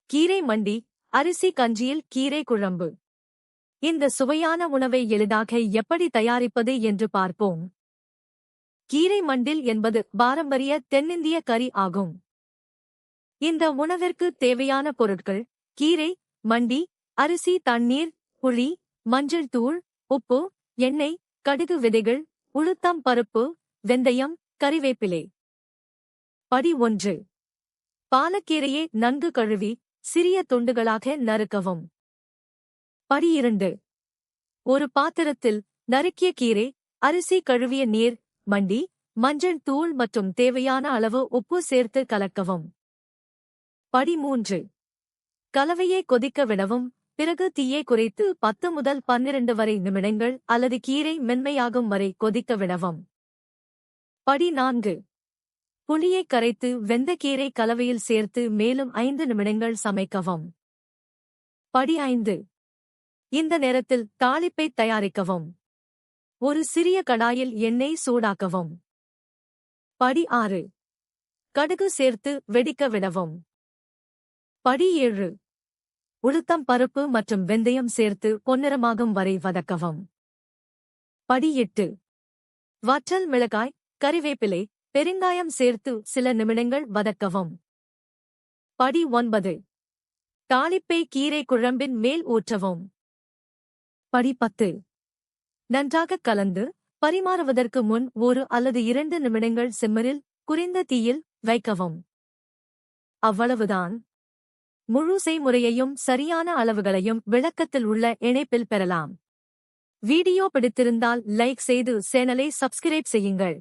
கீரை மண்டி, அரிசி கஞ்சியில் கீரை குழம்பு. இந்த சுவையான உணவை எளிதாக எப்படி தயாரிப்பது என்று பார்ப்போம். கீரை மண்டில் என்பது பாரம்பரிய தென்னிந்திய கறி ஆகும். இந்த உணவிற்கு தேவையான பொருட்கள்: கீரை, மண்டி, அரிசி, தண்ணீர், புளி, மஞ்சள் தூள், உப்பு, எண்ணெய், கடுகு விதைகள், உளுத்தம் பருப்பு, வெந்தயம், கறிவேப்பிலை. படி 1. பாலக்கீரையை நன்கு கழுவி சிறிய துண்டுகளாக நறுக்கவும். படி 2. ஒரு பாத்திரத்தில் நறுக்கிய கீரை, அரிசி, கழுவிய நீர், மண்டி, மஞ்சள் தூள் மற்றும் தேவையான அளவு உப்பு சேர்த்து கலக்கவும். படி 3. கலவையை கொதிக்க விடவும். பிறகு தீயை குறைத்து 10 முதல் 12 வரை நிமிடங்கள் அல்லது கீரை மென்மையாகும் வரை கொதிக்க விடவும். படி 4. புளியை கரைத்து வெந்த கீரை கலவையில் சேர்த்து மேலும் 5 நிமிடங்கள் சமைக்கவும். படி 5. இந்த நேரத்தில் தாளிப்பை தயாரிக்கவும். ஒரு சிறிய கடாயில் எண்ணெய் சூடாக்கவும். படி 6. கடுகு சேர்த்து வெடிக்க விடவும். படி 7. உளுத்தம் பருப்பு மற்றும் வெந்தயம் சேர்த்து பொன்னிறமாகும் வரை வதக்கவும். படி 8. வற்றல் மிளகாய், கறிவேப்பிலை, பெருங்காயம் சேர்த்து சில நிமிடங்கள் வதக்கவும். படி 9. தாளிப்பை கீரை குழம்பின் மேல் ஊற்றவும். படி 10. நன்றாக கலந்து பரிமாறுவதற்கு முன் 1 அல்லது 2 நிமிடங்கள் சிம்மரில் குறைந்த தீயில் வைக்கவும். அவ்வளவுதான். முழு செய்முறையையும் சரியான அளவுகளையும் விளக்கத்தில் உள்ள இணைப்பில் பெறலாம். வீடியோ பிடித்திருந்தால் லைக் செய்து சேனலை சப்ஸ்கிரைப் செய்யுங்கள்.